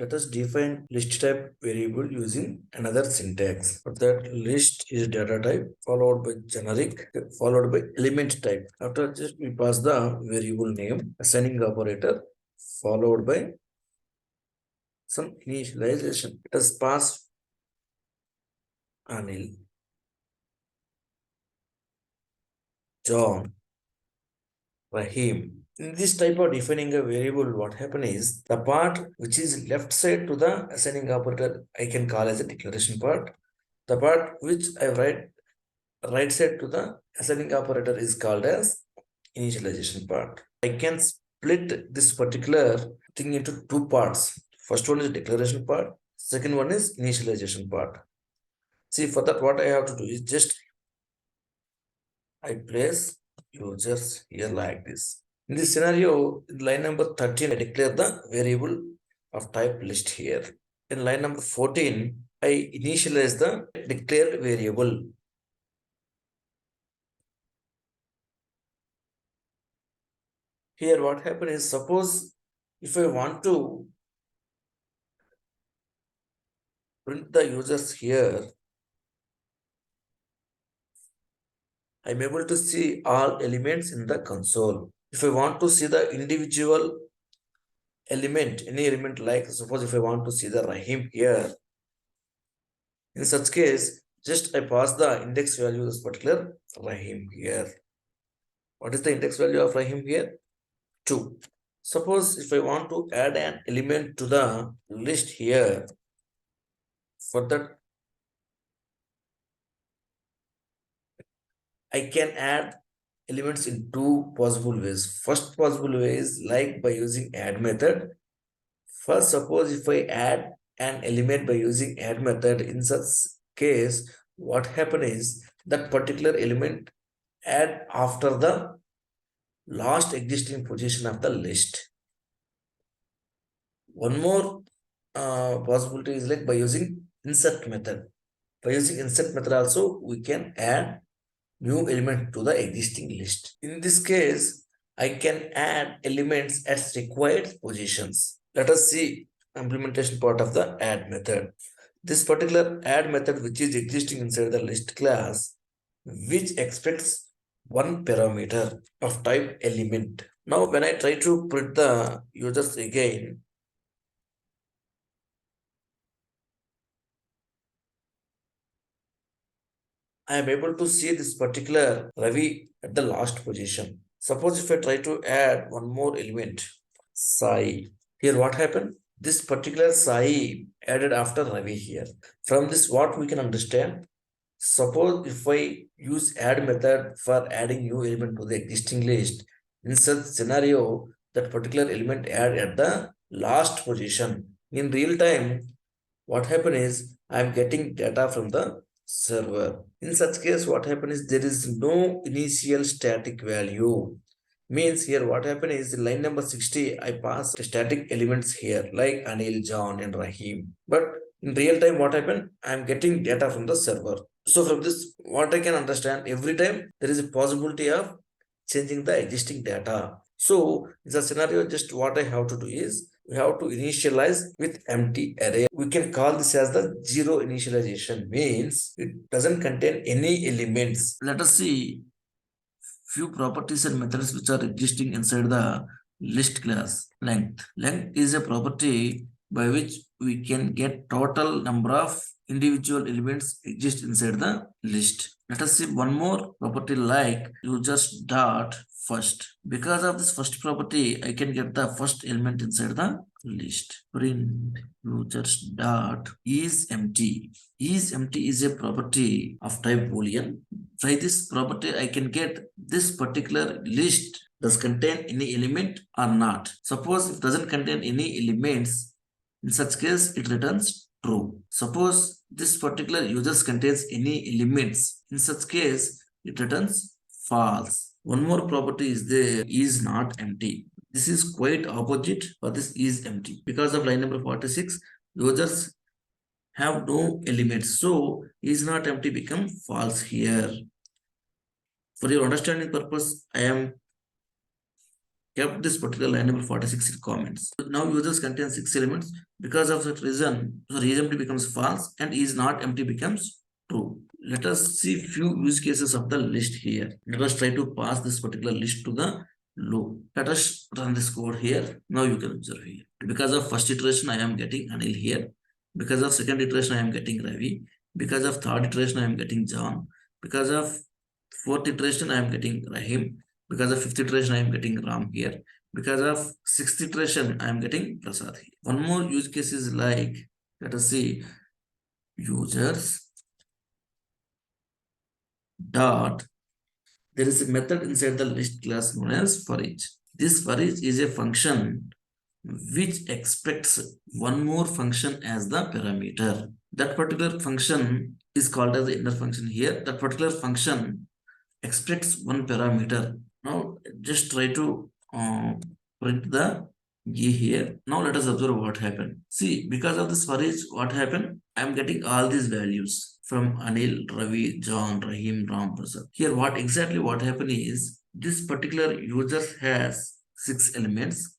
Let us define list type variable using another syntax. For that, list is data type followed by generic followed by element type. After just we pass the variable name, assigning operator followed by some initialization. Let us pass Anil, John, Rahim. In this type of defining a variable, what happen is the part which is left side to the assigning operator, I can call as a declaration part. The part which I write right side to the assigning operator is called as initialization part. I can split this particular thing into two parts. First one is declaration part. Second one is initialization part. See, for that, what I have to do is just I place users here like this. In this scenario, in line number 13, I declare the variable of type list here. In line number 14, I initialize the declared variable. Here, what happens is, suppose if I want to print the users here, I'm able to see all elements in the console. If I want to see the individual element, any element, like suppose if I want to see the Rahim here, in such case, just I pass the index value of this particular Rahim here. What is the index value of Rahim here? 2. Suppose if I want to add an element to the list here, for that I can add elements in two possible ways. First possible way is like by using add method. First, suppose if I add an element by using add method, in such case, what happen is that particular element add after the last existing position of the list. One more possibility is like by using insert method. By using insert method also, we can add new element to the existing list. In this case, I can add elements at required positions. Let us see implementation part of the add method. This particular add method, which is existing inside the list class, which expects one parameter of type element. Now, when I try to print the users again, I am able to see this particular Ravi at the last position. Suppose if I try to add one more element, Sai. Here what happened? This particular Sai added after Ravi here. From this, what we can understand? Suppose if I use add method for adding new element to the existing list, in such scenario, that particular element add at the last position. In real time, what happen is I am getting data from the server. In such case, what happen is there is no initial static value. Means here what happen is line number 60, I pass static elements here like Anil, John and Rahim. But in real time, what happened? I am getting data from the server. So from this, what I can understand, every time there is a possibility of changing the existing data. So in the scenario, just what I have to do is we have to initialize with empty array. We can call this as the zero initialization, means it doesn't contain any elements. Let us see few properties and methods which are existing inside the list class. Length is a property by which we can get total number of individual elements exist inside the list. Let us see one more property like users dot first. Because of this first property, I can get the first element inside the list. Print users dot is empty. Is empty is a property of type boolean. By this property, I can get this particular list does contain any element or not. Suppose it doesn't contain any elements, in such case it returns true. Suppose this particular users contains any elements, in such case it returns false. One more property is there, is not empty. This is quite opposite for this is empty. Because of line number 46, users have no elements. So is not empty become false here. For your understanding purpose, I am kept this particular line number 46 in comments. Now users contain 6 elements. Because of that reason, so is empty becomes false and is not empty becomes true. Let us see few use cases of the list here. Let us try to pass this particular list to the loop. Let us run this code here. Now you can observe here. Because of first iteration, I am getting Anil here. Because of second iteration, I am getting Ravi. Because of third iteration, I am getting John. Because of fourth iteration, I am getting Rahim. Because of fifth iteration, I am getting Ram here. Because of sixth iteration, I am getting Prasad here. One more use case is like, let us see, users dot, there is a method inside the list class known as for each. This for each is a function which expects one more function as the parameter. That particular function is called as the inner function here. That particular function expects one parameter. Now just try to print the G here. Now let us observe what happened. See, because of this for each, what happened? I am getting all these values from Anil, Ravi, John, Rahim, Ram, Prasad. Here, what happened is this particular user has 6 elements,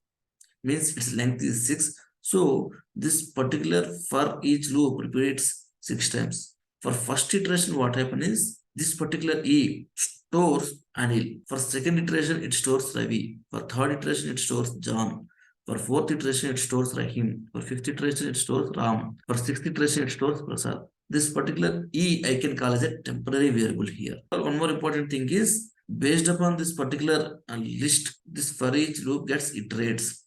means its length is 6. So this particular for each loop repeats 6 times. For first iteration, what happened is this particular E stores Anil. For second iteration, it stores Ravi. For third iteration, it stores John. For fourth iteration, it stores Rahim. For fifth iteration, it stores Ram. For sixth iteration, it stores Prasad. This particular E I can call as a temporary variable here. One more important thing is, based upon this particular list, this for each loop gets iterates.